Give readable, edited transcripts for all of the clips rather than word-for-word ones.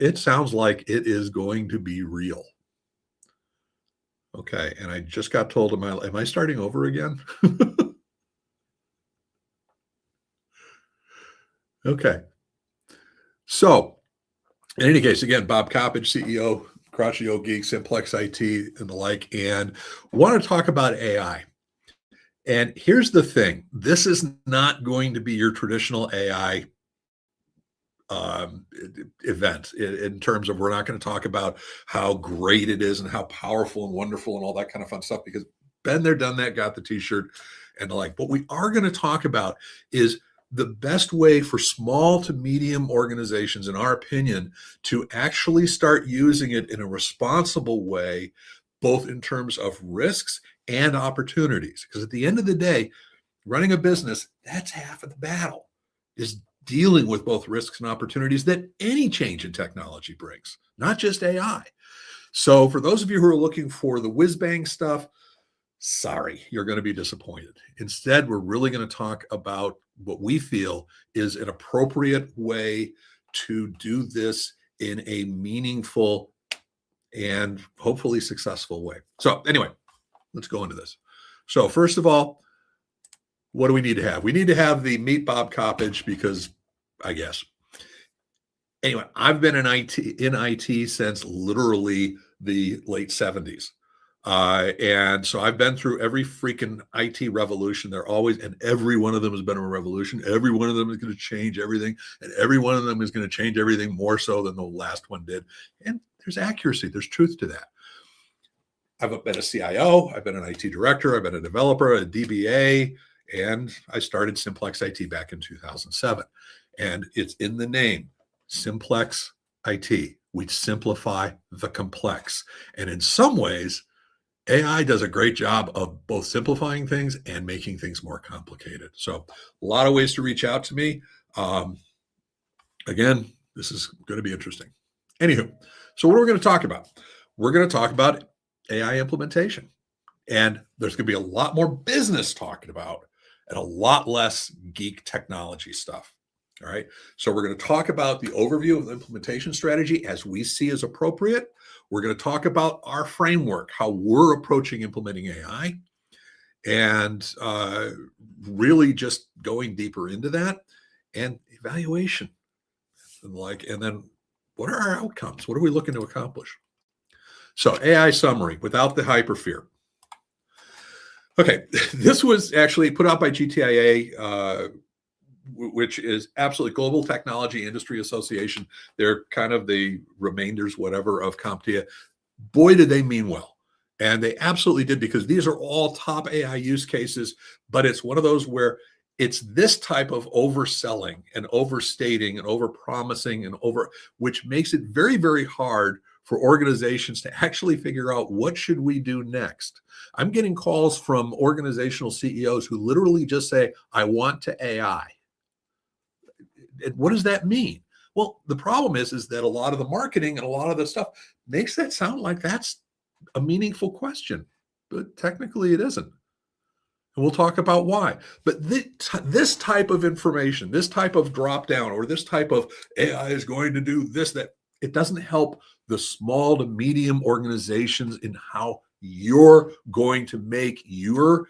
it sounds like it is going to be real. Okay, and I just got told, am I starting over again? Okay. So, in any case, again, Bob Coppage, CEO, Crotchio Geek, Simplex-IT, and the like, and want to talk about AI. And here's the thing: this is not going to be your traditional AI event in terms of, we're not going to talk about how great it is and how powerful and wonderful and all that kind of fun stuff, because been there, done that, got the t-shirt and the like. What we are going to talk about is the best way for small to medium organizations, in our opinion, to actually start using it in a responsible way, both in terms of risks and opportunities. Because at the end of the day, running a business, that's half of the battle, is dealing with both risks and opportunities that any change in technology brings, not just AI. So for those of you who are looking for the whiz bang stuff, sorry, you're going to be disappointed. Instead, we're really going to talk about what we feel is an appropriate way to do this in a meaningful and hopefully successful way. So anyway, let's go into this. So first of all, what do we need to have? We need to have the Meet Bob Coppage, because I guess. Anyway, I've been in IT since literally the late 70s. And so I've been through every freaking IT revolution. They're always, and every one of them has been a revolution. Every one of them is going to change everything. And every one of them is going to change everything more so than the last one did. And there's accuracy, there's truth to that. I've been a CIO, I've been an IT director, I've been a developer, a DBA, and I started Simplex-IT back in 2007. And it's in the name, Simplex-IT. We simplify the complex. And in some ways, AI does a great job of both simplifying things and making things more complicated. So a lot of ways to reach out to me. Again, this is going to be interesting. Anywho, so what are we going to talk about? We're going to talk about AI implementation. And there's going to be a lot more business talking about and a lot less geek technology stuff. All right. So we're going to talk about the overview of the implementation strategy as we see as appropriate. We're going to talk about our framework, how we're approaching implementing AI, and really just going deeper into that, and evaluation and like, and then what are our outcomes? What are we looking to accomplish? So AI summary without the hyperfear. Okay, this was actually put out by GTIA, which is absolutely Global Technology Industry Association. They're kind of the remainders, whatever, of CompTIA. Boy, did they mean well. And they absolutely did, because these are all top AI use cases, but it's one of those where it's this type of overselling and overstating and overpromising and which makes it very, very hard for organizations to actually figure out, what should we do next? I'm getting calls from organizational CEOs who literally just say, I want to AI. What does that mean? Well, the problem is that a lot of the marketing and a lot of the stuff makes that sound like that's a meaningful question, but technically it isn't. And we'll talk about why. But this type of information, this type of drop down, or this type of AI is going to do this, that, it doesn't help the small to medium organizations in how you're going to make your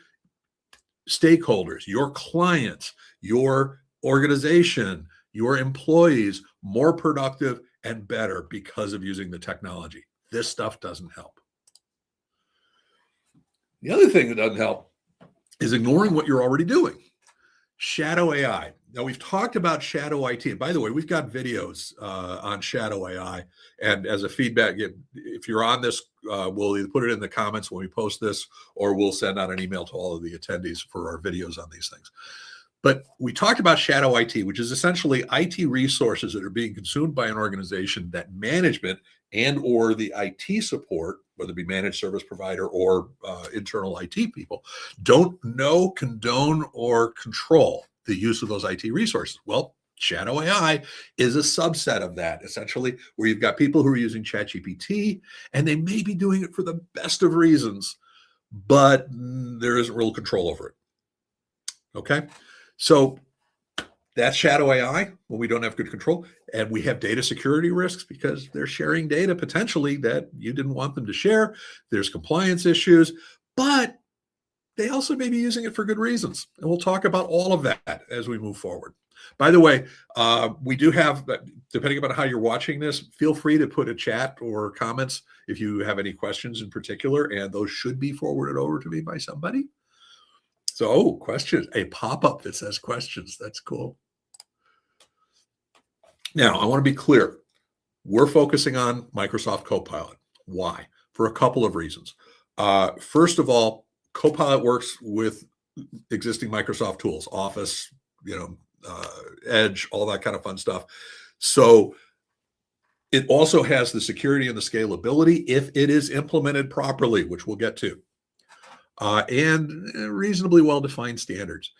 stakeholders, your clients, your organization, your employees more productive and better because of using the technology. This stuff doesn't help. The other thing that doesn't help is ignoring what you're already doing. Shadow AI. Now, we've talked about shadow IT. And by the way, we've got videos on shadow AI. And as a feedback, if you're on this, we'll either put it in the comments when we post this, or we'll send out an email to all of the attendees for our videos on these things. But we talked about shadow IT, which is essentially IT resources that are being consumed by an organization that management and or the IT support, whether it be managed service provider or internal IT people, don't know, condone, or control the use of those IT resources. Well, shadow AI is a subset of that, essentially, where you've got people who are using ChatGPT, and they may be doing it for the best of reasons, but there isn't real control over it. Okay, so That's shadow AI when we don't have good control. And we have data security risks because they're sharing data potentially that you didn't want them to share. There's compliance issues, but they also may be using it for good reasons. And we'll talk about all of that as we move forward. By the way, we do have, depending upon how you're watching this, feel free to put a chat or comments if you have any questions in particular, and those should be forwarded over to me by somebody. So, questions, a pop-up that says questions. That's cool. Now, I want to be clear. We're focusing on Microsoft Copilot. Why? For a couple of reasons. First of all, Copilot works with existing Microsoft tools, Office, Edge, all that kind of fun stuff. So it also has the security and the scalability if it is implemented properly, which we'll get to, and reasonably well-defined standards.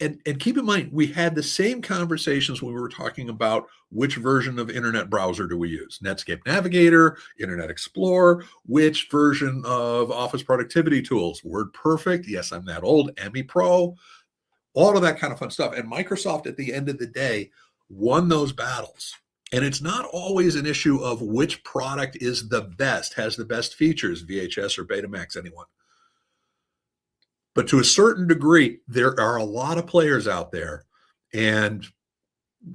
And keep in mind, we had the same conversations when we were talking about which version of internet browser do we use, Netscape Navigator, Internet Explorer, which version of Office productivity tools, WordPerfect, yes, I'm that old, ME Pro, all of that kind of fun stuff. And Microsoft, at the end of the day, won those battles. And it's not always an issue of which product is the best, has the best features, VHS or Betamax, anyone. But to a certain degree, there are a lot of players out there, and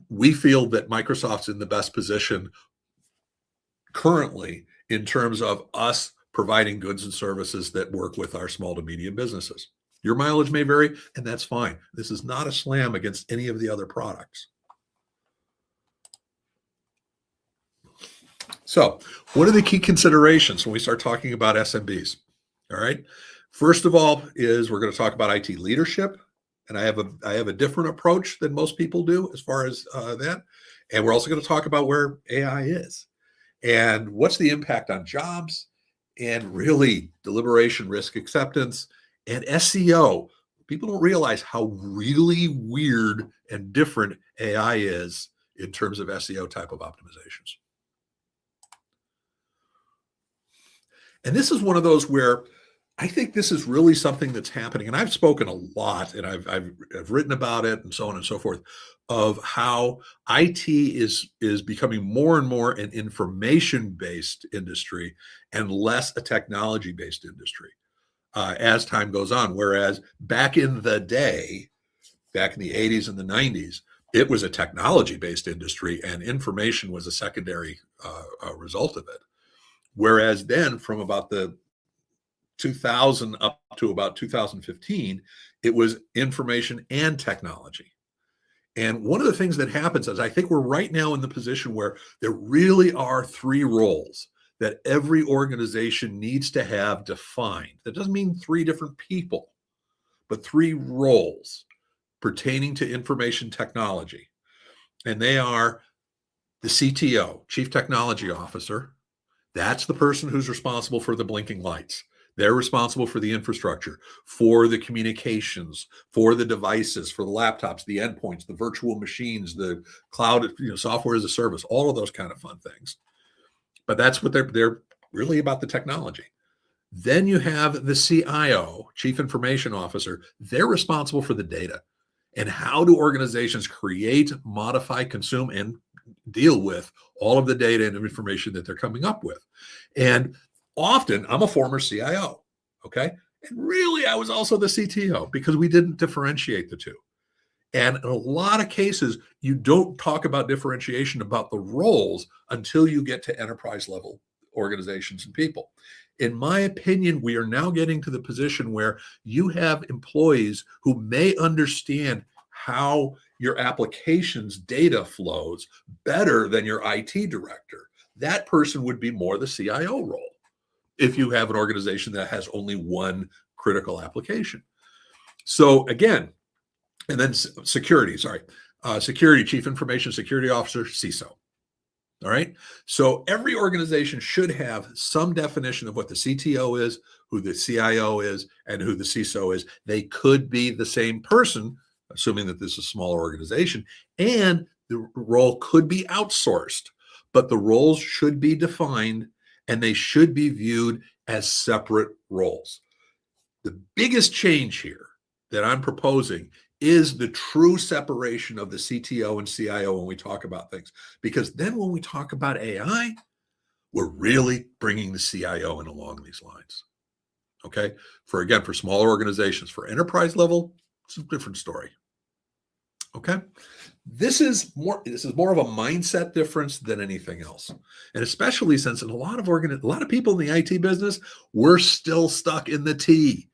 we feel that Microsoft's in the best position currently in terms of us providing goods and services that work with our small to medium businesses. Your mileage may vary, and that's fine. This is not a slam against any of the other products. So, what are the key considerations when we start talking about SMBs? All right. First of all, is we're going to talk about IT leadership, and I have a different approach than most people do as far as that. And we're also going to talk about where AI is and what's the impact on jobs and really deliberation, risk acceptance, and SEO. People don't realize how really weird and different AI is in terms of SEO type of optimizations. And this is one of those where I think this is really something that's happening. And I've spoken a lot, and I've written about it and so on and so forth, of how IT is becoming more and more an information-based industry and less a technology-based industry as time goes on. Whereas back in the day, back in the 80s and the 90s, it was a technology-based industry and information was a secondary result of it. Whereas then from about the 2000 up to about 2015, it was information and technology. And one of the things that happens is I think we're right now in the position where there really are three roles that every organization needs to have defined. That doesn't mean three different people, but three roles pertaining to information technology. And they are the CTO, Chief Technology Officer. That's the person who's responsible for the blinking lights. They're responsible for the infrastructure, for the communications, for the devices, for the laptops, the endpoints, the virtual machines, the cloud, software as a service, all of those kind of fun things. But that's what they're really about, the technology. Then you have the CIO, Chief Information Officer. They're responsible for the data. And how do organizations create, modify, consume, and deal with all of the data and information that they're coming up with? And often, I'm a former CIO, okay? And really, I was also the CTO because we didn't differentiate the two. And in a lot of cases, you don't talk about differentiation about the roles until you get to enterprise level organizations and people. In my opinion, we are now getting to the position where you have employees who may understand how your application's data flows better than your IT director. That person would be more the CIO role if you have an organization that has only one critical application. So again, and then security, security, Chief Information Security Officer, CISO. All right. So every organization should have some definition of what the CTO is, who the CIO is, and who the CISO is. They could be the same person, assuming that this is a smaller organization, and the role could be outsourced, but the roles should be defined and they should be viewed as separate roles. The biggest change here that I'm proposing is the true separation of the CTO and CIO when we talk about things. Because then when we talk about AI, we're really bringing the CIO in along these lines. Okay. For smaller organizations, for enterprise level, it's a different story. Okay. This is more of a mindset difference than anything else. And especially since in a lot of people in the IT business, we're still stuck in the T.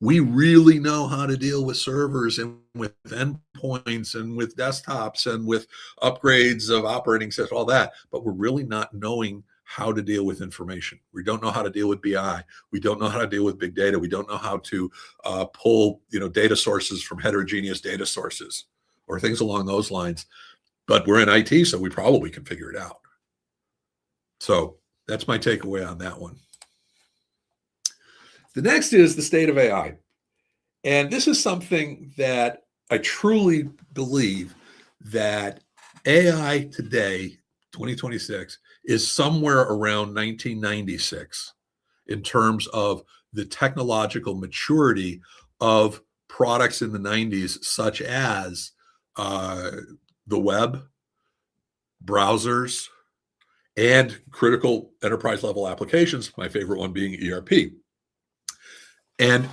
We really know how to deal with servers and with endpoints and with desktops and with upgrades of operating systems, all that, but we're really not knowing how to deal with information. We don't know how to deal with BI. We don't know how to deal with big data. We don't know how to pull data sources from heterogeneous data sources or things along those lines. But we're in IT, so we probably can figure it out. So that's my takeaway on that one. The next is the state of AI. And this is something that I truly believe that AI today, 2026, is somewhere around 1996 in terms of the technological maturity of products in the 90s, such as the web, browsers, and critical enterprise level applications, my favorite one being ERP. And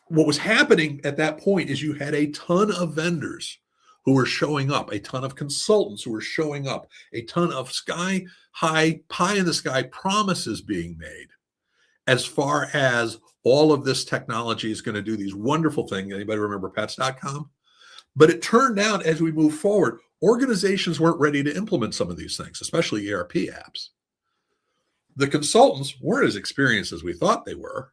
what was happening at that point is you had a ton of vendors who were showing up, a ton of consultants who were showing up, a ton of sky high, pie in the sky promises being made as far as all of this technology is going to do these wonderful things. Anybody remember pets.com? But it turned out as we move forward, organizations weren't ready to implement some of these things, especially ERP apps. The consultants weren't as experienced as we thought they were.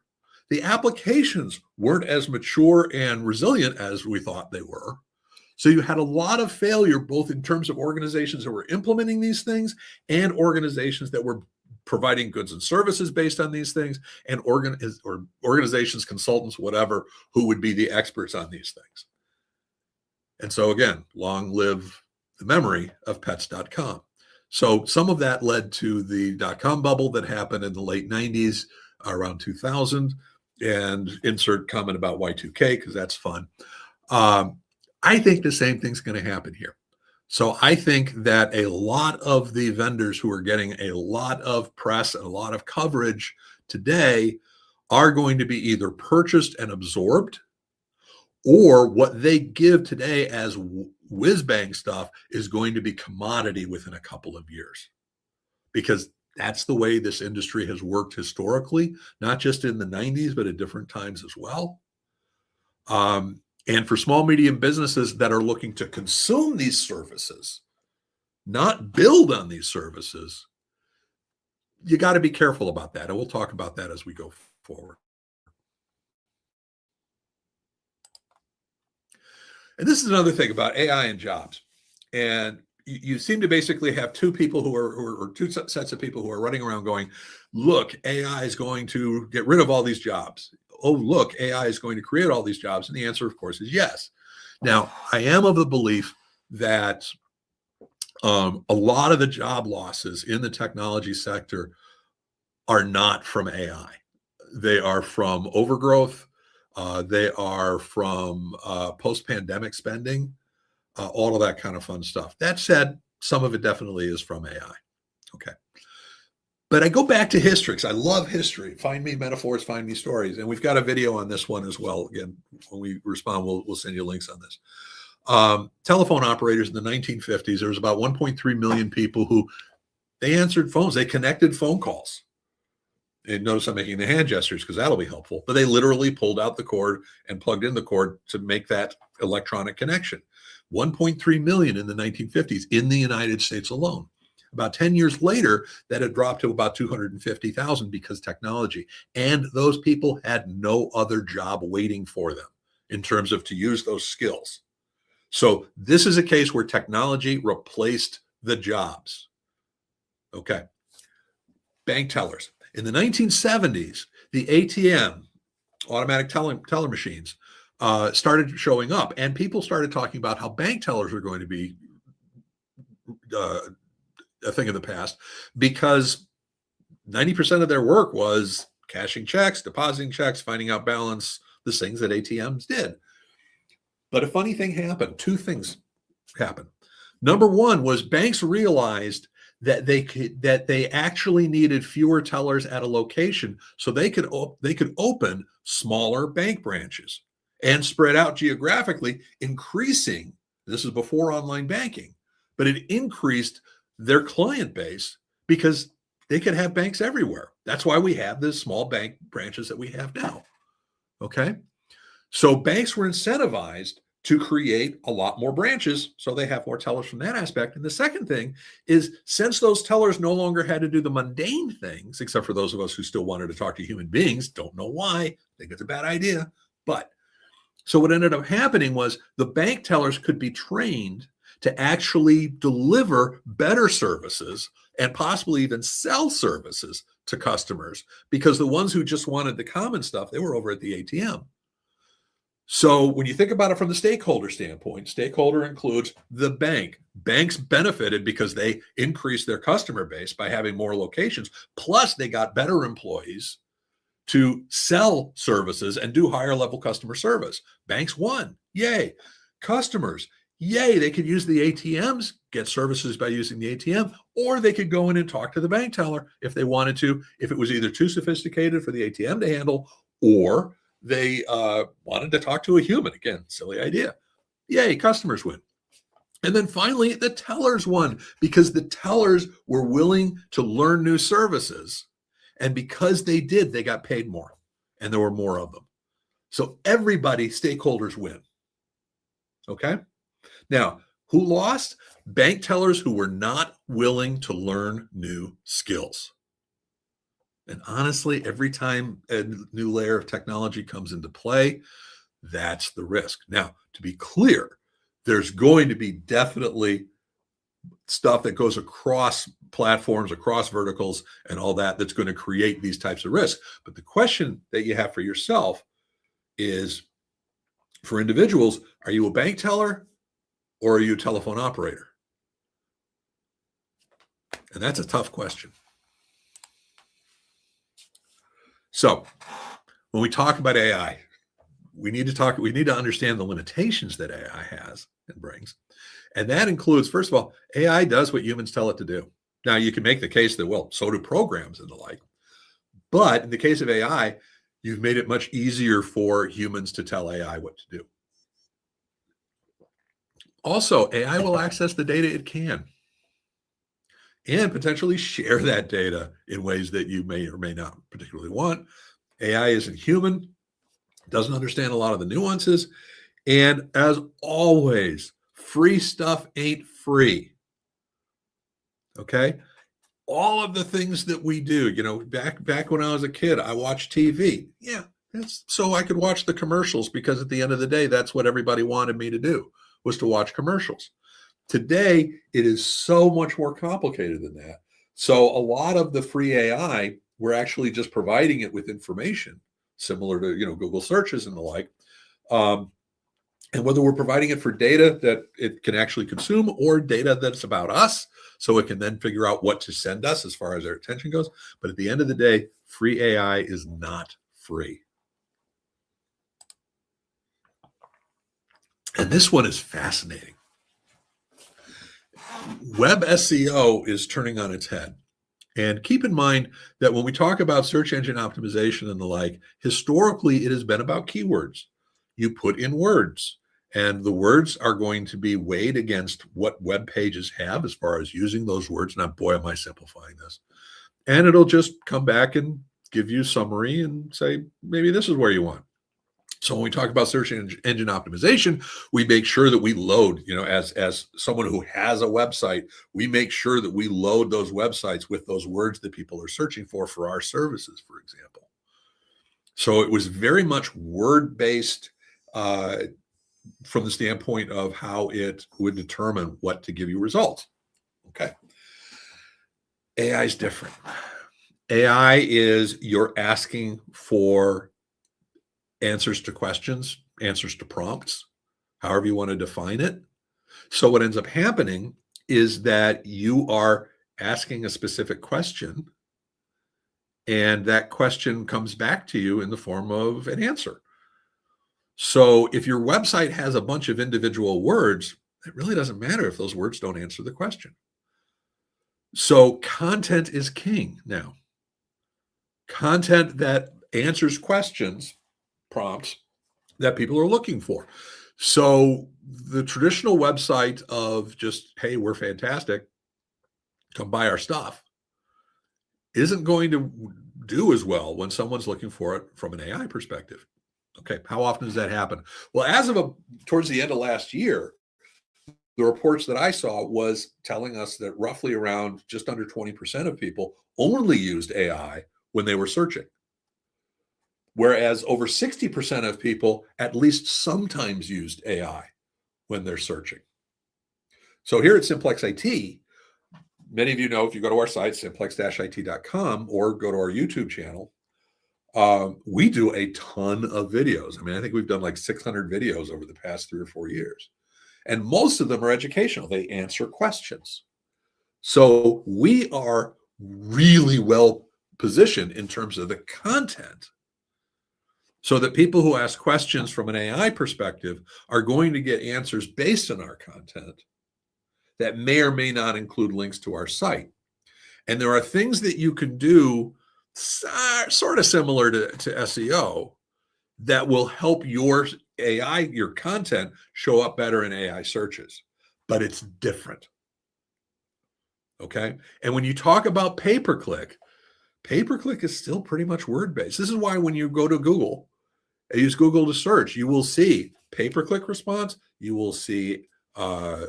The applications weren't as mature and resilient as we thought they were. So you had a lot of failure, both in terms of organizations that were implementing these things and organizations that were providing goods and services based on these things, and organizations, consultants, whatever, who would be the experts on these things. And so again, long live the memory of pets.com. So some of that led to the .com bubble that happened in the late 90s, around 2000, and insert comment about Y2K because that's fun. I think the same thing's going to happen here. So I think that a lot of the vendors who are getting a lot of press and a lot of coverage today are going to be either purchased and absorbed, or what they give today as whiz-bang stuff is going to be commodity within a couple of years. Because that's the way this industry has worked historically, not just in the 90s, but at different times as well. And for small, medium businesses that are looking to consume these services, not build on these services, you got to be careful about that. And we'll talk about that as we go forward. And this is another thing about AI and jobs. And you seem to basically have two people or two sets of people who are running around going, look, AI is going to get rid of all these jobs. Oh, look, AI is going to create all these jobs. And the answer, of course, is yes. Now, I am of the belief that a lot of the job losses in the technology sector are not from AI. They are from overgrowth. They are from post-pandemic spending, all of that kind of fun stuff. That said, some of it definitely is from AI. Okay. But I go back to history because I love history. Find me metaphors, find me stories. And we've got a video on this one as well. Again, when we respond, we'll send you links on this. Telephone operators in the 1950s, there was about 1.3 million people who they answered phones. They connected phone calls. And notice I'm making the hand gestures because that'll be helpful. But they literally pulled out the cord and plugged in the cord to make that electronic connection. 1.3 million in the 1950s in the United States alone. About 10 years later, that had dropped to about 250,000 because technology. And those people had no other job waiting for them in terms of to use those skills. So this is a case where technology replaced the jobs. Okay. Bank tellers. In the 1970s, the ATM, automatic teller machines, started showing up, and people started talking about how bank tellers are going to be a thing of the past because 90% of their work was – cashing checks, depositing checks, finding out balance, the things that ATMs did. But a funny thing happened. Two things happened. Number one was banks realized that they actually needed fewer tellers at a location so they could open smaller bank branches and spread out geographically, increasing, this is before online banking, but it increased their client base because they could have banks everywhere. That's why we have the small bank branches that we have now. Okay. So banks were incentivized to create a lot more branches so they have more tellers from that aspect. And the second thing is, since those tellers no longer had to do the mundane things, except for those of us who still wanted to talk to human beings, don't know why, think it's a bad idea. But so what ended up happening was the bank tellers could be trained to actually deliver better services and possibly even sell services to customers, because the ones who just wanted the common stuff, they were over at the ATM. So when you think about it from the stakeholder standpoint, stakeholder includes the bank. Banks benefited because they increased their customer base by having more locations. Plus, they got better employees to sell services and do higher level customer service. Banks won. Yay. Customers, yay. They could use the ATMs, get services by using the ATM, or they could go in and talk to the bank teller if they wanted to, if it was either too sophisticated for the ATM to handle, or they wanted to talk to a human. Again, silly idea. Yay, customers win. And then finally, the tellers won because the tellers were willing to learn new services. And because they did, they got paid more and there were more of them. So everybody, stakeholders win. Okay. Now, who lost? Bank tellers who were not willing to learn new skills. And honestly, every time a new layer of technology comes into play, that's the risk. Now, to be clear, there's going to be definitely stuff that goes across platforms, across verticals, and all that that's going to create these types of risks. But the question that you have for yourself is, for individuals, are you a bank teller or are you a telephone operator? And that's a tough question. So when we talk about AI, we need to understand the limitations that AI has and brings. And that includes, first of all, AI does what humans tell it to do. Now, you can make the case that, well, so do programs and the like. But in the case of AI, you've made it much easier for humans to tell AI what to do. Also, AI will access the data it can and potentially share that data in ways that you may or may not particularly want. AI isn't human, doesn't understand a lot of the nuances. And as always, free stuff ain't free. Okay. All of the things that we do, back when I was a kid, I watched TV. Yeah, that's so I could watch the commercials, because at the end of the day, that's what everybody wanted me to do, was to watch commercials. Today, it is so much more complicated than that. So a lot of the free AI, we're actually just providing it with information similar to, Google searches and the like. And whether we're providing it for data that it can actually consume or data that's about us, so it can then figure out what to send us as far as our attention goes. But at the end of the day, free AI is not free. And this one is fascinating. Web SEO is turning on its head. And keep in mind that when we talk about search engine optimization and the like, historically, it has been about keywords. You put in words, and the words are going to be weighed against what web pages have as far as using those words. Now, boy, am I simplifying this. And it'll just come back and give you a summary and say, maybe this is where you want. So when we talk about search engine optimization, we make sure that we load, as someone who has a website, we make sure that we load those websites with those words that people are searching for our services, for example. So it was very much word-based from the standpoint of how it would determine what to give you results. Okay. AI is different. AI is, you're asking for answers to questions, answers to prompts, however you want to define it. So what ends up happening is that you are asking a specific question, and that question comes back to you in the form of an answer. So if your website has a bunch of individual words, it really doesn't matter if those words don't answer the question. So content is king now. Content that answers questions, prompts that people are looking for. So the traditional website of just, hey, we're fantastic, come buy our stuff, isn't going to do as well when someone's looking for it from an AI perspective. Okay, how often does that happen? Well, towards the end of last year, the reports that I saw was telling us that roughly around just under 20% of people only used AI when they were searching, whereas over 60% of people at least sometimes used AI when they're searching. So here at Simplex IT, many of you know if you go to our site, simplex-it.com, or go to our YouTube channel, we do a ton of videos. I mean, I think we've done like 600 videos over the past 3 or 4 years. And most of them are educational. They answer questions. So we are really well positioned in terms of the content so that people who ask questions from an AI perspective are going to get answers based on our content that may or may not include links to our site. And there are things that you can do sort of similar to SEO that will help your AI, your content, show up better in AI searches, but it's different. Okay. And when you talk about pay-per-click is still pretty much word-based. This is why when you go to Google and use Google to search, you will see pay-per-click response, you will see uh,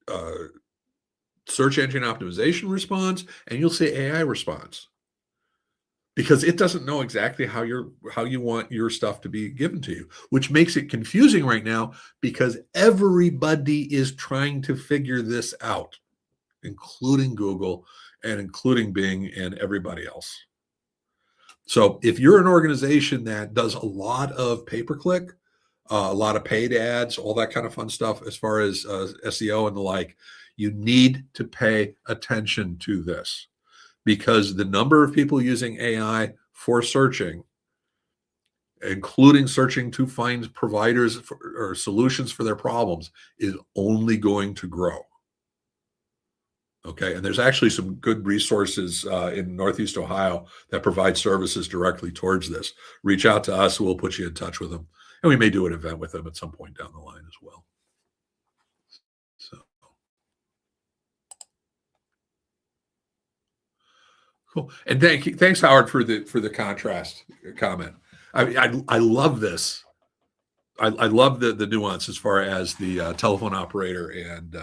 uh, search engine optimization response, and you'll see AI response, because it doesn't know exactly how you want your stuff to be given to you, which makes it confusing right now because everybody is trying to figure this out, including Google and including Bing and everybody else. So if you're an organization that does a lot of pay-per-click, a lot of paid ads, all that kind of fun stuff as far as SEO and the like, you need to pay attention to this, because the number of people using AI for searching, including searching to find providers or solutions for their problems, is only going to grow. Okay, and there's actually some good resources in Northeast Ohio that provide services directly towards this. Reach out to us, we'll put you in touch with them, and we may do an event with them at some point down the line as well. So cool, and thanks Howard for the contrast comment. I love this. I love the nuance as far as the telephone operator and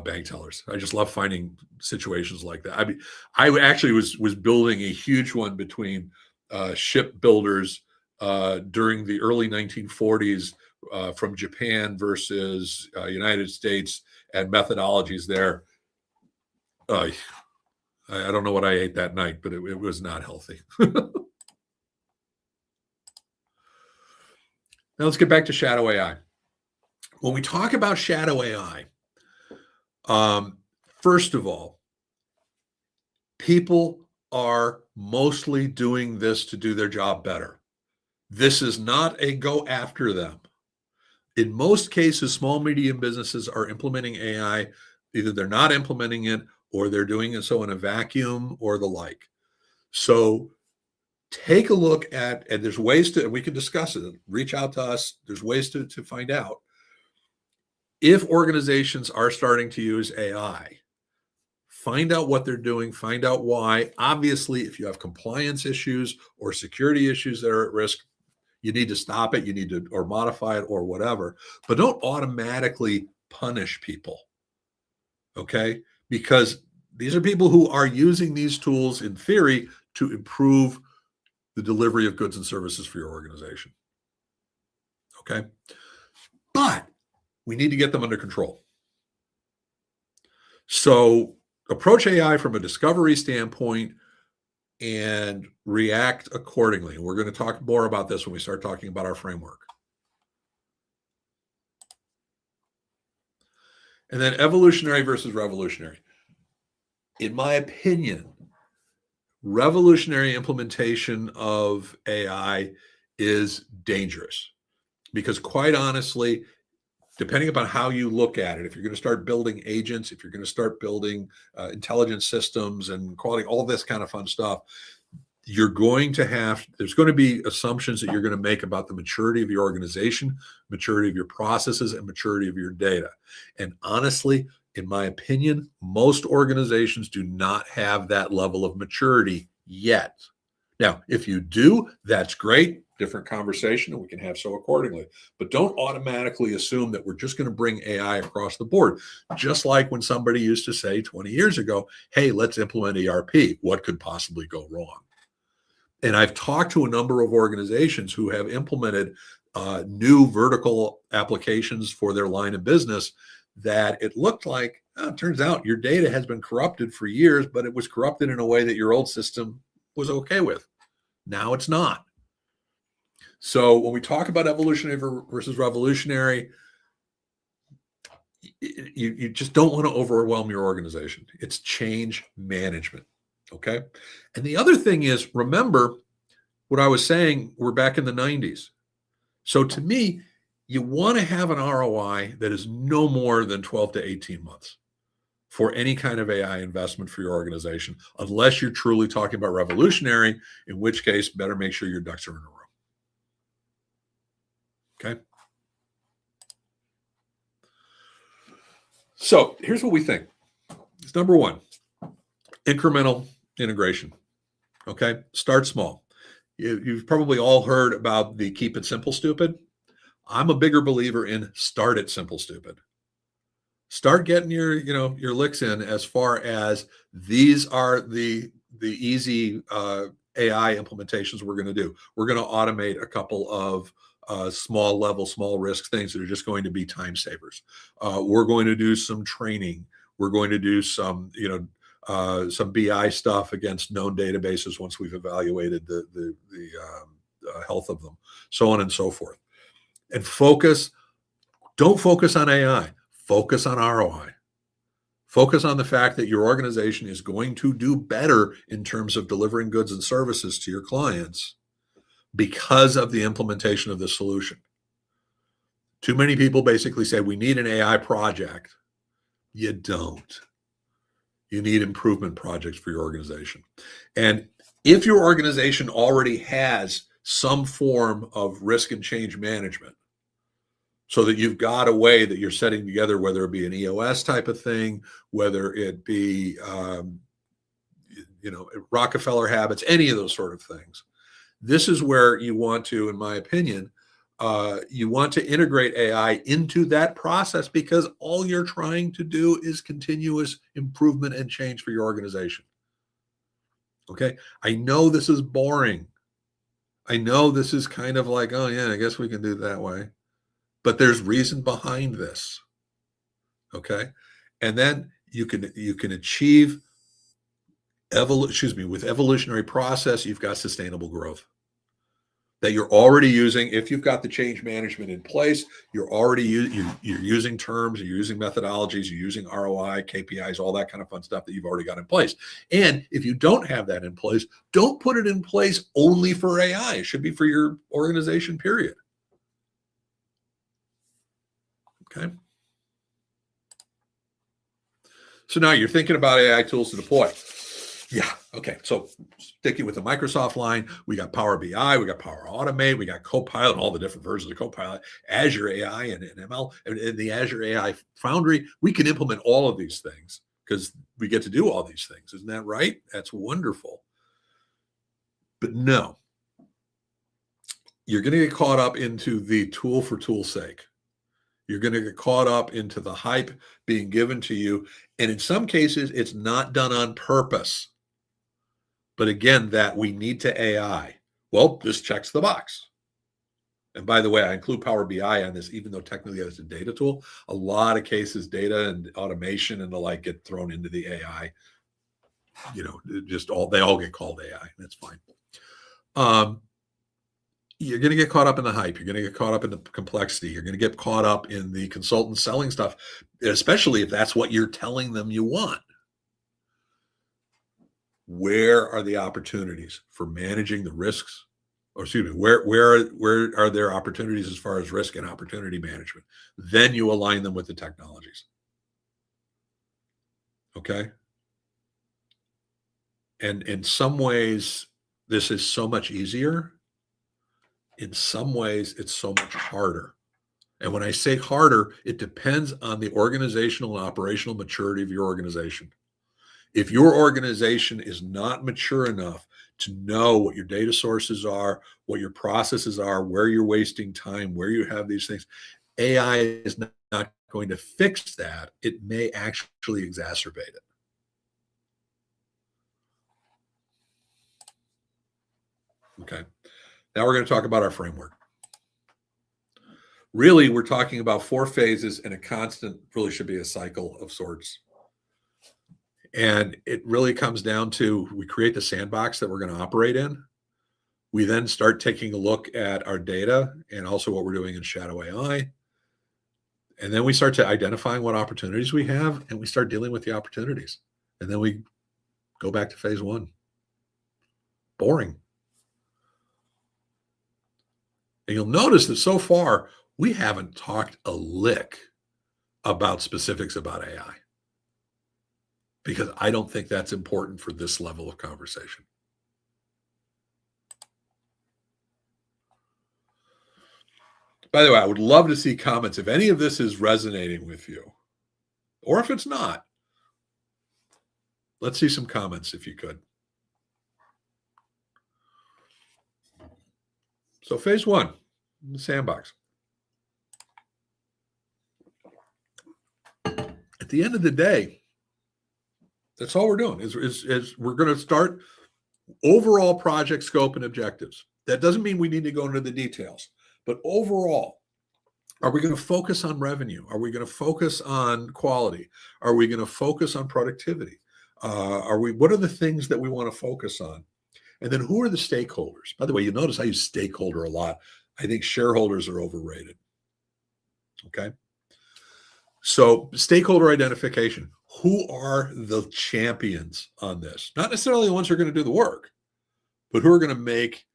bank tellers. I just love finding situations like that. I mean, I actually was building a huge one between shipbuilders during the early 1940s from Japan versus United States, and methodologies there. I don't know what I ate that night, but it was not healthy. Now let's get back to shadow AI. When we talk about shadow AI, first of all, people are mostly doing this to do their job better. This is not a go after them. In most cases, small, medium businesses are implementing AI. Either they're not implementing it or they're doing it so in a vacuum or the like. So take a look at, and there's ways to, and we can discuss it, reach out to us. There's ways to find out if organizations are starting to use AI. Find out what they're doing, find out why. Obviously, if you have compliance issues or security issues that are at risk, you need to stop it, you need to, or modify it or whatever, but don't automatically punish people. Okay? Because these are people who are using these tools in theory to improve the delivery of goods and services for your organization. Okay? But we need to get them under control. So approach AI from a discovery standpoint and react accordingly. We're going to talk more about this when we start talking about our framework. And then evolutionary versus revolutionary. In my opinion, revolutionary implementation of AI is dangerous because, quite honestly, depending upon how you look at it, if you're going to start building agents, if you're going to start building intelligence systems and quality, all this kind of fun stuff, there's going to be assumptions that you're going to make about the maturity of your organization, maturity of your processes, and maturity of your data. And honestly, in my opinion, most organizations do not have that level of maturity yet. Now, if you do, that's great. Different conversation, and we can have so accordingly. But don't automatically assume that we're just going to bring AI across the board. Just like when somebody used to say 20 years ago, hey, let's implement ERP. What could possibly go wrong? And I've talked to a number of organizations who have implemented new vertical applications for their line of business that it looked like, it turns out your data has been corrupted for years, but it was corrupted in a way that your old system was okay with. Now it's not. So when we talk about evolutionary versus revolutionary, you just don't want to overwhelm your organization. It's change management. Okay. And the other thing is, remember what I was saying, we're back in the 90s. So to me, you want to have an ROI that is no more than 12 to 18 months for any kind of AI investment for your organization, unless you're truly talking about revolutionary, in which case, better make sure your ducks are in a row. Okay. So here's what we think. It's number one, incremental integration. Okay. Start small. You've probably all heard about the keep it simple, stupid. I'm a bigger believer in start it simple, stupid. Start getting your licks in as far as these are the easy AI implementations we're going to do. We're going to automate a couple of small risk things that are just going to be time savers. We're going to do some training. We're going to do some BI stuff against known databases once we've evaluated the health of them, so on and so forth. And don't focus on AI, focus on ROI. Focus on the fact that your organization is going to do better in terms of delivering goods and services to your clients because of the implementation of the solution. Too many people basically say, we need an AI project. You don't. You need improvement projects for your organization. And if your organization already has some form of risk and change management, so that you've got a way that you're setting together, whether it be an EOS type of thing, whether it be, Rockefeller habits, any of those sort of things. This is where you want to, in my opinion, you want to integrate AI into that process, because all you're trying to do is continuous improvement and change for your organization. Okay. I know this is boring. I know this is kind of like, oh yeah, I guess we can do it that way. But there's reason behind this. Okay. And then you can achieve with evolutionary process, you've got sustainable growth that you're already using. If you've got the change management in place, you're already you're using terms, you're using methodologies, you're using ROI, KPIs, all that kind of fun stuff that you've already got in place. And if you don't have that in place, don't put it in place only for AI. It should be for your organization, period. Okay. So now you're thinking about AI tools to deploy. Yeah. Okay. So sticking with the Microsoft line, we got Power BI, we got Power Automate, we got Copilot, all the different versions of Copilot, Azure AI and ML, and the Azure AI Foundry. We can implement all of these things because we get to do all these things. Isn't that right? That's wonderful. But no, you're going to get caught up into the tool for tool's sake. You're going to get caught up into the hype being given to you. And in some cases, it's not done on purpose. But again, that we need to AI. Well, this checks the box. And by the way, I include Power BI on this, even though technically it's a data tool. A lot of cases, data and automation and the like get thrown into the AI. They all get called AI. That's fine. You're going to get caught up in the hype. You're going to get caught up in the complexity. You're going to get caught up in the consultant selling stuff, especially if that's what you're telling them you want. Where are the opportunities for managing the risks or excuse me, where are there opportunities as far as risk and opportunity management? Then you align them with the technologies. Okay. And in some ways, this is so much easier. In some ways, it's so much harder. And when I say harder, it depends on the organizational and operational maturity of your organization. If your organization is not mature enough to know what your data sources are, what your processes are, where you're wasting time, where you have these things, AI is not going to fix that. It may actually exacerbate it. Okay. Now we're going to talk about our framework. Really, we're talking about 4 phases and a constant, really should be a cycle of sorts. And it really comes down to we create the sandbox that we're going to operate in. We then start taking a look at our data and also what we're doing in shadow AI. And then we start to identifying what opportunities we have and we start dealing with the opportunities. And then we go back to phase 1. Boring. And you'll notice that so far, we haven't talked a lick about specifics about AI because I don't think that's important for this level of conversation. By the way, I would love to see comments if any of this is resonating with you, or if it's not. Let's see some comments if you could. So phase 1, the sandbox. At the end of the day, that's all we're doing is we're going to start overall project scope and objectives. That doesn't mean we need to go into the details, but overall, are we going to focus on revenue? Are we going to focus on quality? Are we going to focus on productivity? What are the things that we want to focus on? And then who are the stakeholders? By the way, you notice I use stakeholder a lot. I think shareholders are overrated. Okay. So stakeholder identification. Who are the champions on this? Not necessarily the ones who are going to do the work, but who are going to make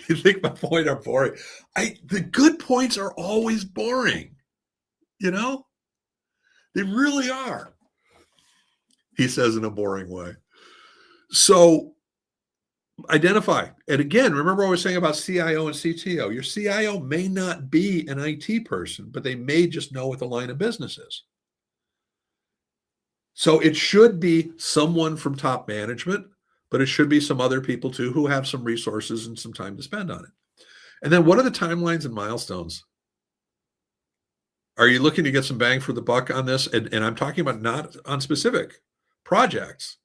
you think my point are boring. The good points are always boring. You know, they really are. He says in a boring way. So identify. And again, remember what I was saying about CIO and CTO. Your CIO may not be an IT person, but they may just know what the line of business is. So it should be someone from top management, but it should be some other people too who have some resources and some time to spend on it. And then what are the timelines and milestones? Are you looking to get some bang for the buck on this? And I'm talking about not on specific projects,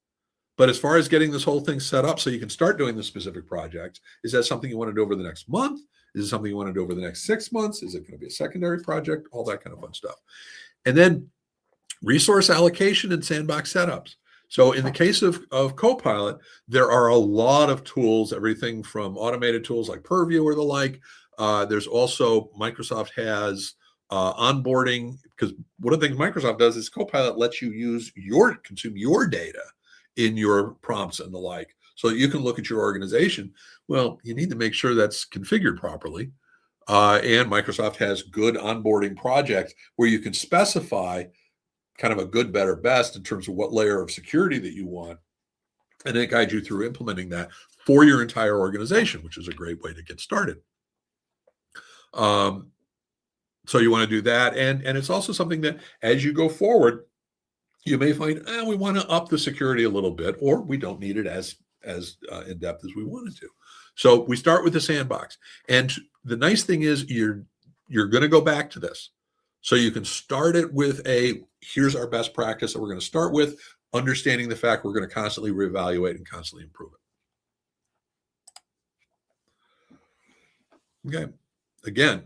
but as far as getting this whole thing set up so you can start doing the specific projects, is that something you want to do over the next month? Is it something you want to do over the next 6 months? Is it going to be a secondary project? All that kind of fun stuff. And then resource allocation and sandbox setups. So in the case of Copilot, there are a lot of tools, everything from automated tools like Purview or the like. There's also Microsoft has onboarding, because one of the things Microsoft does is Copilot lets you consume your data in your prompts and the like, so that you can look at your organization. Well, you need to make sure that's configured properly. And Microsoft has good onboarding projects where you can specify kind of a good, better, best in terms of what layer of security that you want. And it guides you through implementing that for your entire organization, which is a great way to get started. So you want to do that. And it's also something that as you go forward, you may find we want to up the security a little bit, or we don't need it as in depth as we wanted to. So we start with the sandbox. And the nice thing is you're going to go back to this. So you can start it with here's our best practice that we're going to start with, understanding the fact we're going to constantly reevaluate and constantly improve it. Okay. Again,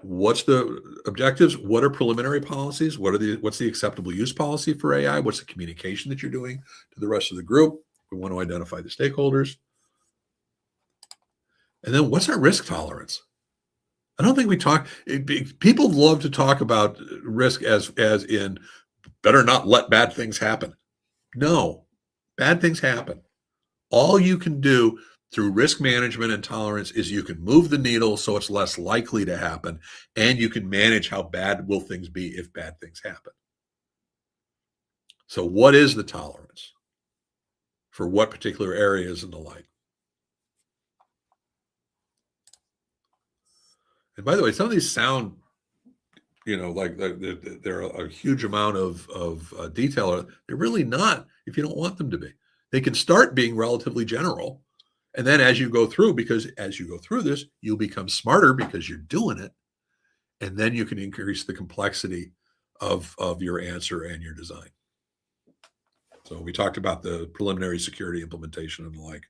what's the objectives? What are preliminary policies? What's the acceptable use policy for AI? What's the communication that you're doing to the rest of the group? We want to identify the stakeholders. And then what's our risk tolerance? I don't think we talk. People love to talk about risk as in better not let bad things happen. No, bad things happen. All you can do through risk management and tolerance is you can move the needle so it's less likely to happen, and you can manage how bad will things be if bad things happen. So what is the tolerance for what particular areas and the like? And by the way, some of these sound, like they're a huge amount of detail. They're really not if you don't want them to be. They can start being relatively general. And then as you go through, because as you go through this, you'll become smarter because you're doing it. And then you can increase the complexity of your answer and your design. So we talked about the preliminary security implementation and the like.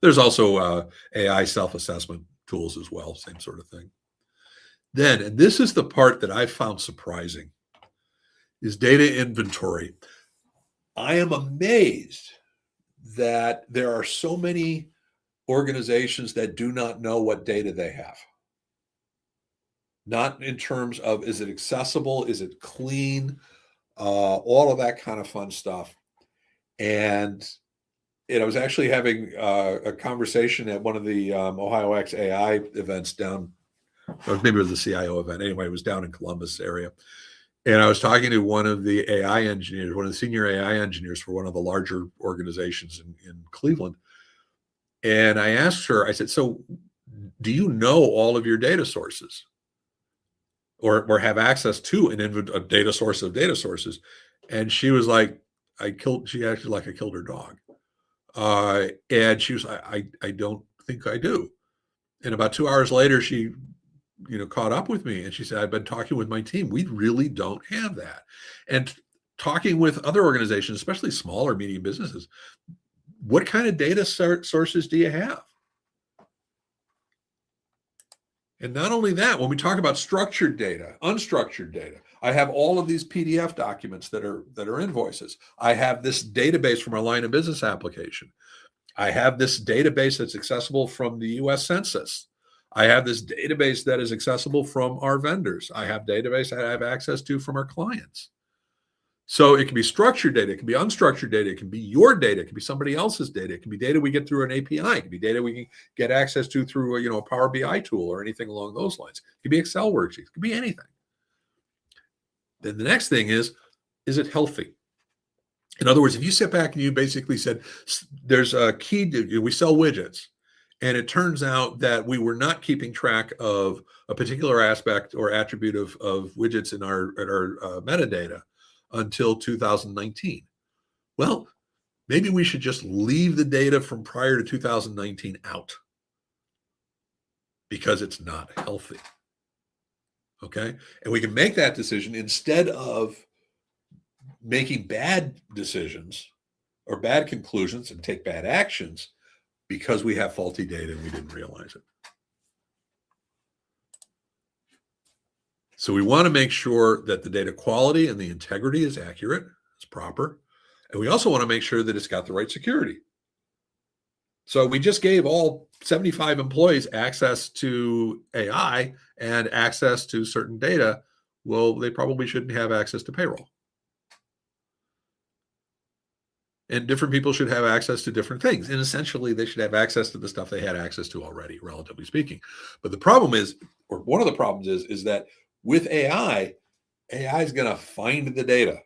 There's also AI self-assessment tools as well, same sort of thing. Then, and this is the part that I found surprising, is data inventory. I am amazed that there are so many organizations that do not know what data they have. Not in terms of, is it accessible? Is it clean? All of that kind of fun stuff. And I was actually having a conversation at one of the Ohio X AI events down, or maybe it was the CIO event. Anyway, it was down in Columbus area. And I was talking to one of the AI engineers, one of the senior AI engineers for one of the larger organizations in Cleveland. And I asked her, I said, so do you know all of your data sources or have access to a data source of data sources? And she was like, she acted like I killed her dog. And she was, I don't think I do. And about 2 hours later, she, caught up with me and she said, I've been talking with my team. We really don't have that. And talking with other organizations, especially small or medium businesses, what kind of data sources do you have? And not only that, when we talk about structured data, unstructured data, I have all of these PDF documents that are invoices. I have this database from our line of business application. I have this database that's accessible from the US Census. I have this database that is accessible from our vendors. I have database I have access to from our clients. So it can be structured data, it can be unstructured data, it can be your data, it can be somebody else's data, it can be data we get through an API, it can be data we can get access to through a Power BI tool or anything along those lines. It can be Excel worksheets, it can be anything. Then the next thing is it healthy? In other words, if you sit back and you basically said, there's a key, we sell widgets, and it turns out that we were not keeping track of a particular aspect or attribute of widgets in our metadata until 2019. Well, maybe we should just leave the data from prior to 2019 out because it's not healthy. Okay. And we can make that decision instead of making bad decisions or bad conclusions and take bad actions because we have faulty data and we didn't realize it. So we want to make sure that the data quality and the integrity is accurate, it's proper. And we also want to make sure that it's got the right security. So we just gave all 75 employees access to AI and access to certain data. Well, they probably shouldn't have access to payroll. And different people should have access to different things. And essentially, they should have access to the stuff they had access to already, relatively speaking. But the problem is, or one of the problems is that with AI is going to find the data.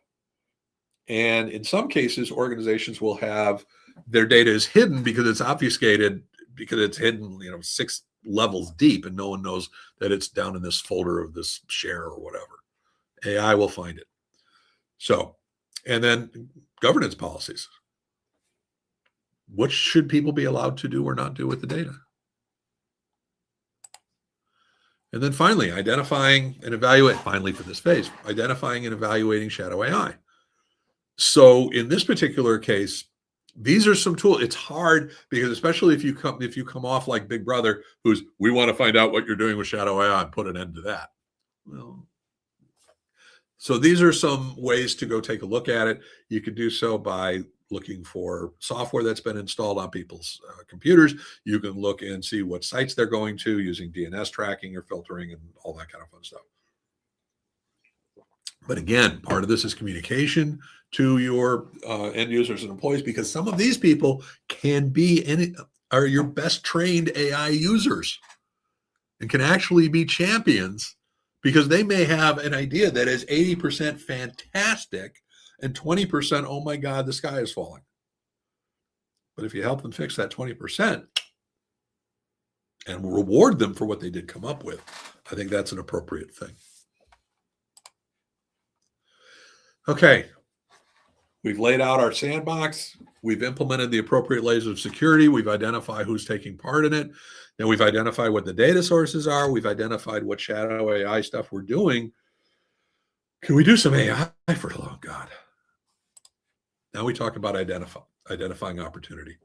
And in some cases, organizations will have their data is hidden because it's obfuscated, because it's hidden, 6 levels deep, and no one knows that it's down in this folder of this share or whatever. AI will find it. So, and then governance policies. What should people be allowed to do or not do with the data? And then finally, identifying and finally for this phase, identifying and evaluating shadow AI. So in this particular case, these are some tools. It's hard because especially if you come off like Big Brother, we want to find out what you're doing with shadow AI and put an end to that. Well, so these are some ways to go take a look at it. You could do so by looking for software that's been installed on people's computers. You can look and see what sites they're going to using DNS tracking or filtering and all that kind of fun stuff. But again, part of this is communication to your end users and employees, because some of these people can be are your best trained AI users and can actually be champions because they may have an idea that is 80% fantastic and 20%, oh my God, the sky is falling. But if you help them fix that 20% and reward them for what they did come up with, I think that's an appropriate thing. Okay, we've laid out our sandbox. We've implemented the appropriate layers of security. We've identified who's taking part in it. Then we've identified what the data sources are. We've identified what shadow AI stuff we're doing. Can we do some AI for the love of God? Now we talk about identifying opportunity.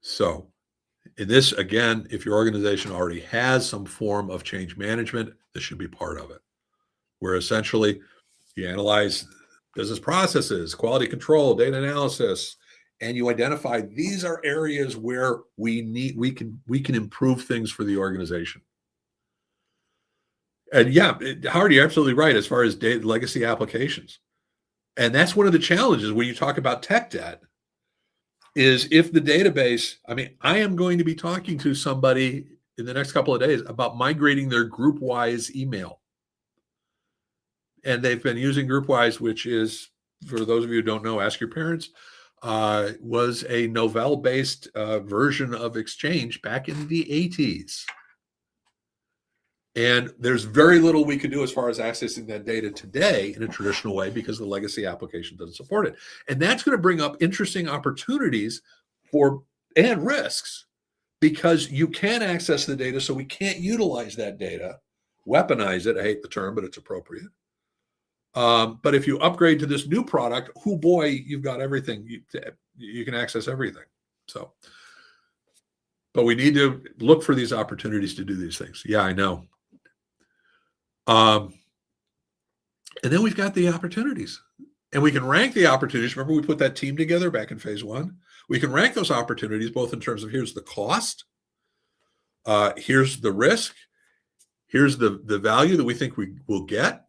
So in this, again, if your organization already has some form of change management, this should be part of it, where essentially you analyze business processes, quality control, data analysis, and you identify these are areas where we can improve things for the organization. And yeah, Howard, you're absolutely right as far as data legacy applications. And that's one of the challenges when you talk about tech debt is if the database, I mean, I am going to be talking to somebody in the next couple of days about migrating their GroupWise email. And they've been using GroupWise, which is, for those of you who don't know, ask your parents, was a Novell-based version of Exchange back in the 80s. And there's very little we can do as far as accessing that data today in a traditional way because the legacy application doesn't support it. And that's going to bring up interesting opportunities and risks because you can access the data, so we can't utilize that data, weaponize it. I hate the term, but it's appropriate. But if you upgrade to this new product, oh boy, you've got everything. You can access everything. So, but we need to look for these opportunities to do these things. Yeah, I know. And then we've got the opportunities, and we can rank the opportunities. Remember, we put that team together back in phase one. We can rank those opportunities both in terms of here's the cost, here's the risk, here's the value that we think we will get,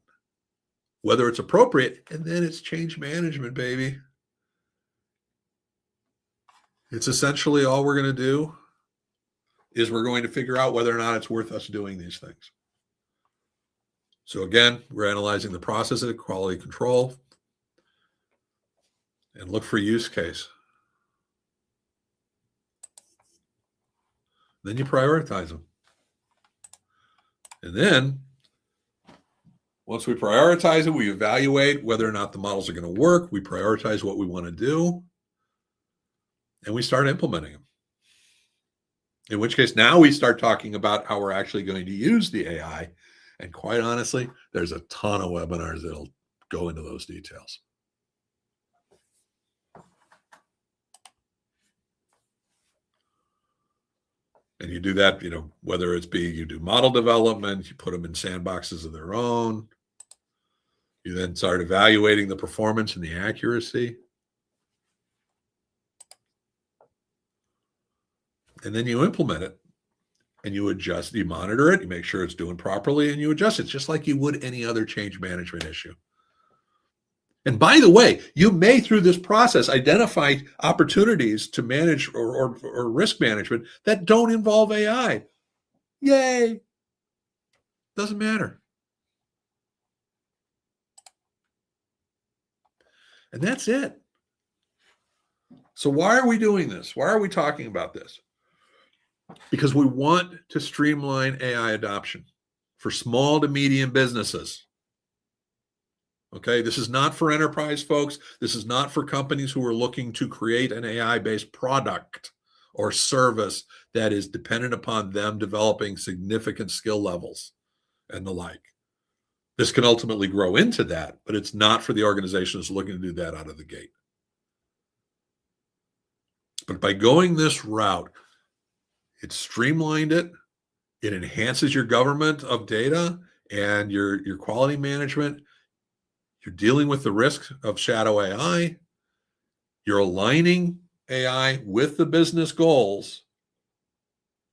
whether it's appropriate, and then it's change management, baby. It's essentially all we're going to do is we're going to figure out whether or not it's worth us doing these things. So again, we're analyzing the process of quality control and look for use case. Then you prioritize them. And then once we prioritize it, we evaluate whether or not the models are going to work. We prioritize what we want to do, and we start implementing them. In which case, now we start talking about how we're actually going to use the AI. And quite honestly, there's a ton of webinars that'll go into those details. And you do that, whether it's you do model development, you put them in sandboxes of their own. You then start evaluating the performance and the accuracy. And then you implement it and you adjust, you monitor it, you make sure it's doing properly, and you adjust it just like you would any other change management issue. And by the way, you may, through this process, identify opportunities to manage or risk management that don't involve AI. Yay! Doesn't matter. And that's it. So why are we doing this? Why are we talking about this? Because we want to streamline AI adoption for small to medium businesses. Okay, this is not for enterprise folks. This is not for companies who are looking to create an AI-based product or service that is dependent upon them developing significant skill levels and the like. This can ultimately grow into that, but it's not for the organizations looking to do that out of the gate. But by going this route, it streamlined it. It enhances your government of data and your quality management. You're dealing with the risk of shadow AI. You're aligning AI with the business goals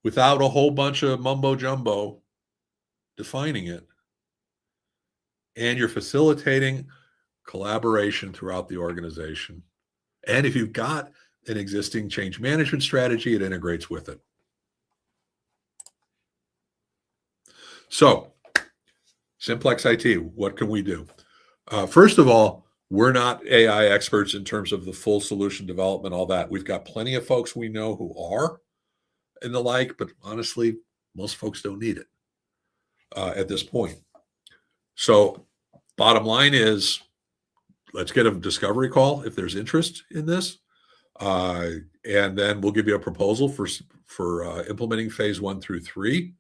without a whole bunch of mumbo jumbo defining it. And you're facilitating collaboration throughout the organization. And if you've got an existing change management strategy, it integrates with it. So, Simplex-IT, what can we do? First of all, we're not AI experts in terms of the full solution development, all that. We've got plenty of folks we know who are and the like, but honestly, most folks don't need it at this point. So, bottom line is, let's get a discovery call if there's interest in this, and then we'll give you a proposal for implementing phase 1 through 3.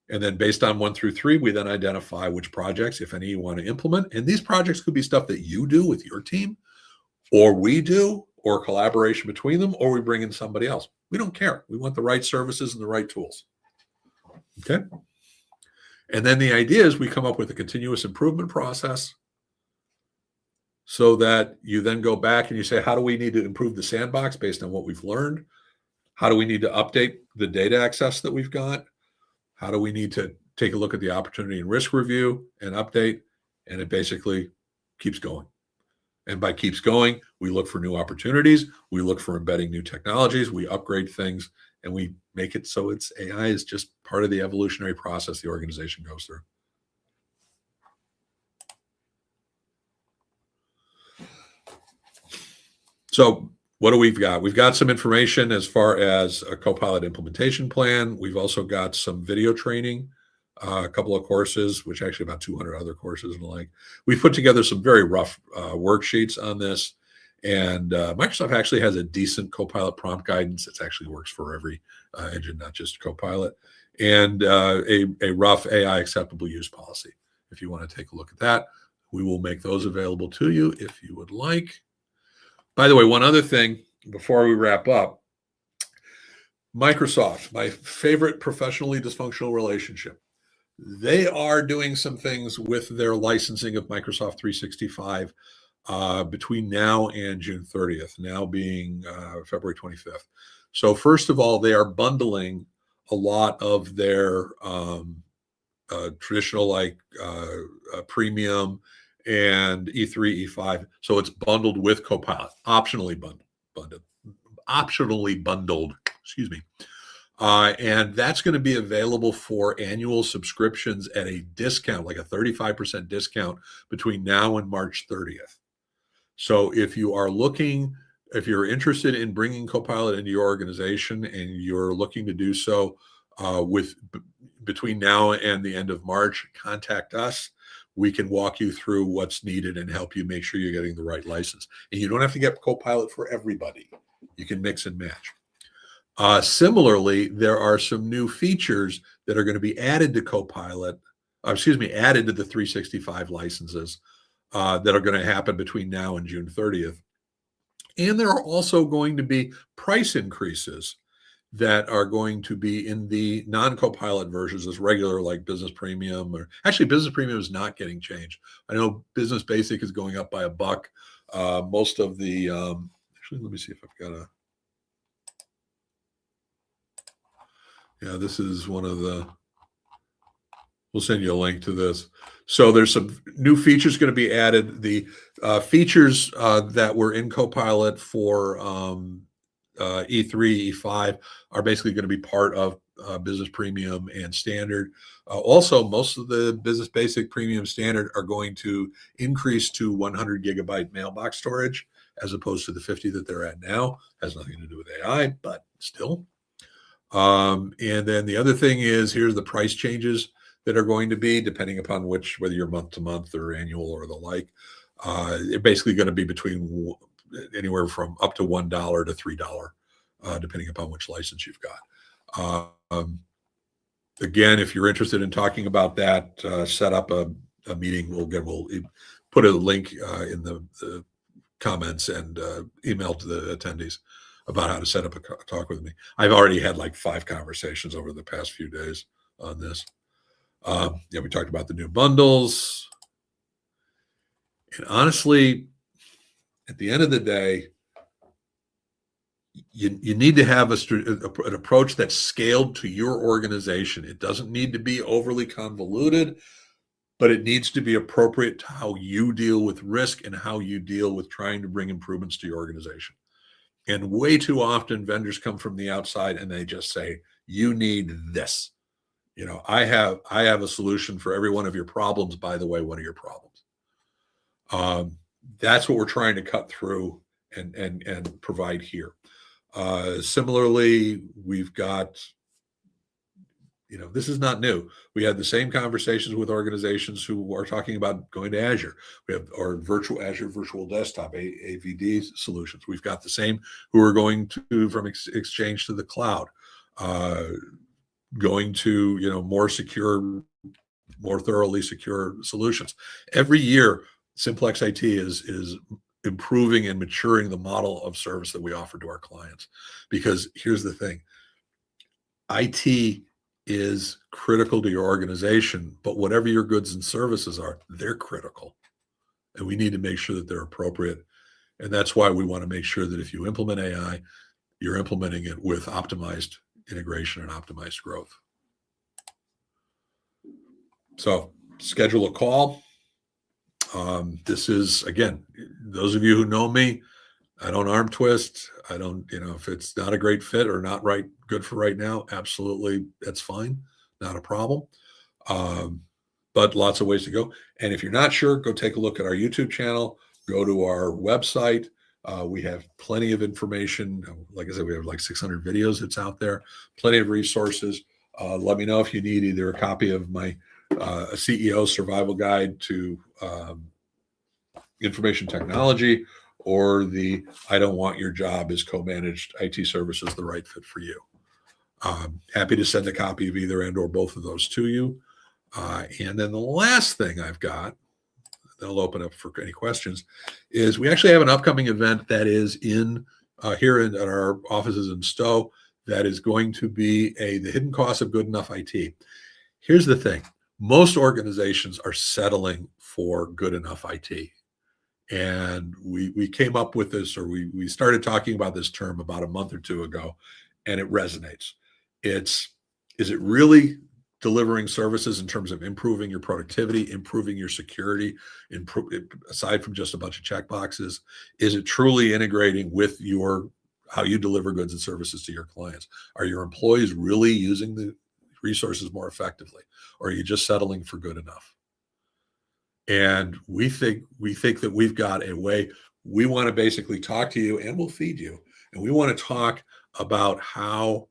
And then based on 1 through 3, we then identify which projects, if any, you want to implement. And these projects could be stuff that you do with your team, or we do, or collaboration between them, or we bring in somebody else. We don't care. We want the right services and the right tools. Okay. And then the idea is we come up with a continuous improvement process so that you then go back and you say, how do we need to improve the sandbox based on what we've learned? How do we need to update the data access that we've got? How do we need to take a look at the opportunity and risk review and update? And it basically keeps going. And by keeps going, we look for new opportunities. We look for embedding new technologies. We upgrade things, and we make it so it's AI is just part of the evolutionary process the organization goes through. So what do we've got? We've got some information as far as a Copilot implementation plan. We've also got some video training, a couple of courses, which actually about 200 other courses and the like. We've put together some very rough worksheets on this. And Microsoft actually has a decent Copilot prompt guidance. It actually works for every engine, not just Copilot. And a rough AI acceptable use policy. If you want to take a look at that, we will make those available to you if you would like. By the way, one other thing before we wrap up, Microsoft, my favorite professionally dysfunctional relationship. They are doing some things with their licensing of Microsoft 365 between now and June 30th, now being February 25th. So first of all, they are bundling a lot of their traditional like premium and E3, E5. So it's bundled with Copilot, optionally bundled, excuse me. And that's going to be available for annual subscriptions at a discount, like a 35% discount between now and March 30th. So if you are looking, if you're interested in bringing Copilot into your organization and you're looking to do so between now and the end of March, contact us. We can walk you through what's needed and help you make sure you're getting the right license. And you don't have to get Copilot for everybody. You can mix and match. Similarly, there are some new features that are going to be added to Copilot, added to the 365 licenses that are going to happen between now and June 30th. And there are also going to be price increases that are going to be in the non-Copilot versions as regular, like Business Premium, or actually Business Premium is not getting changed. I know Business Basic is going up by $1. Most of the, actually, let me see if I've got this is one of the, we'll send you a link to this. So there's some new features going to be added. The features that were in Copilot for E3, E5 are basically going to be part of Business Premium and Standard. Also, most of the Business Basic Premium Standard are going to increase to 100 gigabyte mailbox storage as opposed to the 50 that they're at now. Has nothing to do with AI, but still. And then the other thing is, here's the price changes that are going to be depending upon whether you're month to month or annual or the like. They're basically going to be between anywhere from up to $1 to $3, depending upon which license you've got. Again, if you're interested in talking about that, set up a meeting. We'll put a link in the comments and email to the attendees about how to set up a talk with me. I've already had like 5 conversations over the past few days on this. We talked about the new bundles. And honestly, at the end of the day, you need to have an approach that's scaled to your organization. It doesn't need to be overly convoluted, but it needs to be appropriate to how you deal with risk and how you deal with trying to bring improvements to your organization. And way too often vendors come from the outside and they just say, you need this. I have a solution for every one of your problems, by the way, one of your problems. That's what we're trying to cut through and provide here. Similarly, we've got, this is not new. We had the same conversations with organizations who are talking about going to Azure. We have our virtual Azure Virtual Desktop AVD solutions. We've got the same who are going to from Exchange to the cloud, going to more secure, more thoroughly secure solutions. Every year, Simplex-IT is improving and maturing the model of service that we offer to our clients. Because here's the thing, IT is critical to your organization, but whatever your goods and services are, they're critical. And we need to make sure that they're appropriate. And that's why we want to make sure that if you implement AI, you're implementing it with optimized integration and optimized growth. So schedule a call. This is, again, those of you who know me, I don't arm twist. I don't, if it's not a great fit or not good for right now, absolutely, that's fine. Not a problem. But lots of ways to go. And if you're not sure, go take a look at our YouTube channel, go to our website. We have plenty of information. Like I said, we have like 600 videos that's out there, plenty of resources. Let me know if you need either a copy of my CEO survival guide to information technology, or the I don't want your job as co-managed IT services the right fit for you. Happy to send a copy of either and or both of those to you. And then the last thing I've got, then I'll open up for any questions, is we actually have an upcoming event that is in here at our offices in Stowe that is going to be the hidden cost of good enough IT. Here's the thing. Most organizations are settling for good enough IT. And we came up with this, or we started talking about this term about a month or two ago, and it resonates. Is it really delivering services in terms of improving your productivity, improving your security, aside from just a bunch of check boxes? Is it truly integrating with how you deliver goods and services to your clients? Are your employees really using the resources more effectively, or are you just settling for good enough? And we think that we've got a way. We want to basically talk to you, and we'll feed you. And we want to talk about how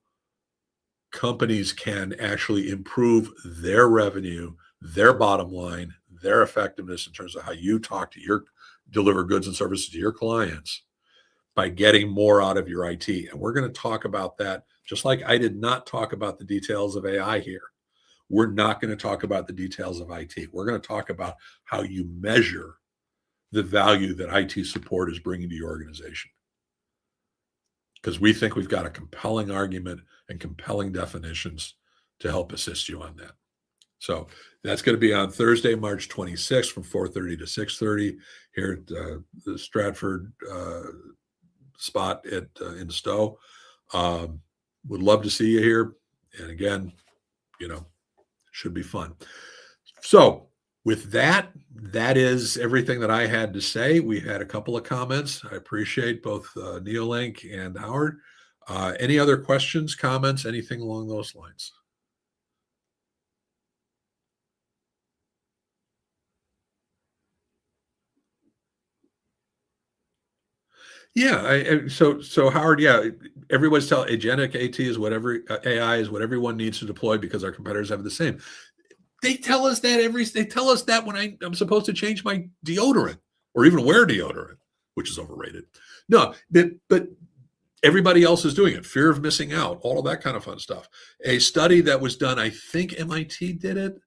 companies can actually improve their revenue, their bottom line, their effectiveness in terms of how you deliver goods and services to your clients by getting more out of your IT. And we're going to talk about that, just like I did not talk about the details of AI here. We're not going to talk about the details of IT. We're going to talk about how you measure the value that IT support is bringing to your organization. Because we think we've got a compelling argument and compelling definitions to help assist you on that. So that's going to be on Thursday, March 26th from 4:30 to 6:30 here at the Stratford spot in Stowe. Would love to see you here. And again, should be fun. So with that is everything that I had to say. We had a couple of comments. I appreciate both Neolink and Howard. Any other questions, comments, anything along those lines? Yeah. So Howard, yeah, everybody's telling agentic AT is whatever AI is what everyone needs to deploy because our competitors have the same. They tell us that when I'm supposed to change my deodorant or even wear deodorant, which is overrated. No, but everybody else is doing it. Fear of missing out, all of that kind of fun stuff. A study that was done, I think MIT did it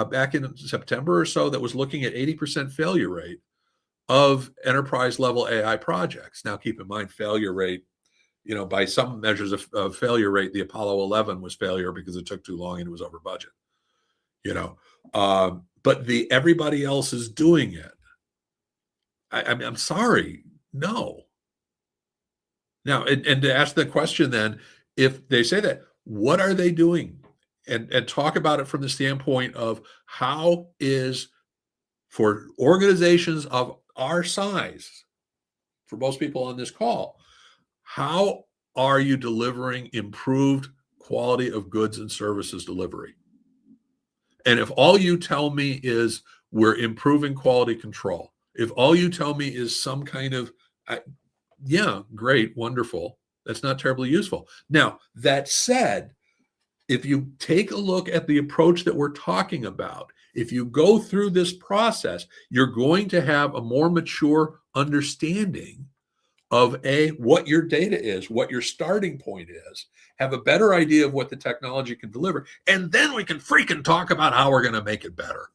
back in September or so, that was looking at 80% failure rate of enterprise level AI projects. Now, keep in mind, failure rate, by some measures of failure rate, the Apollo 11 was failure because it took too long and it was over budget. But everybody else is doing it. I'm sorry, no. Now, and to ask the question then, if they say that, what are they doing? And talk about it from the standpoint of how is, for organizations of our size, for most people on this call, How are you delivering improved quality of goods and services delivery? And if all you tell me is we're improving quality control, if all you tell me is some kind of, I, yeah, great, wonderful, that's not terribly useful. Now, that said, if you take a look at the approach that we're talking about, if you go through this process, you're going to have a more mature understanding of what your data is, what your starting point is, have a better idea of what the technology can deliver, and then we can freaking talk about how we're going to make it better.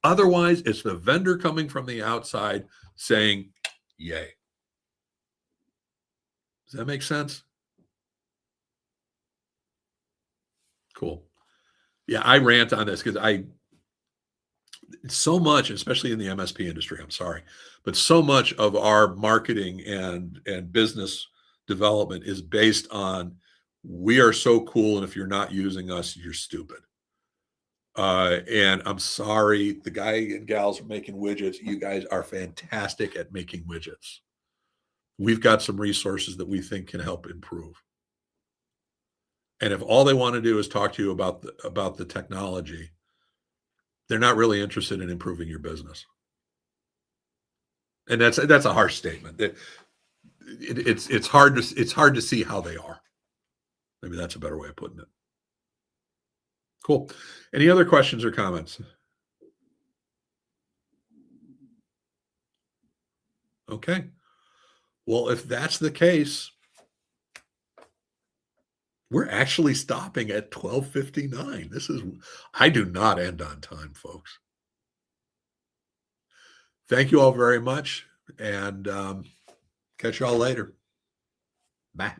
Otherwise, it's the vendor coming from the outside saying, yay. Does that make sense? Cool. Yeah, I rant on this because so much, especially in the MSP industry, I'm sorry, but so much of our marketing and business development is based on we are so cool, and if you're not using us, you're stupid. And I'm sorry, the guy and gals making widgets, you guys are fantastic at making widgets. We've got some resources that we think can help improve. And if all they want to do is talk to you about the technology, they're not really interested in improving your business. And that's a harsh statement. It's hard to see how they are. Maybe that's a better way of putting it. Cool. Any other questions or comments? Okay. Well, if that's the case, we're actually stopping at 12:59. I do not end on time, folks. Thank you all very much, and catch you all later. Bye.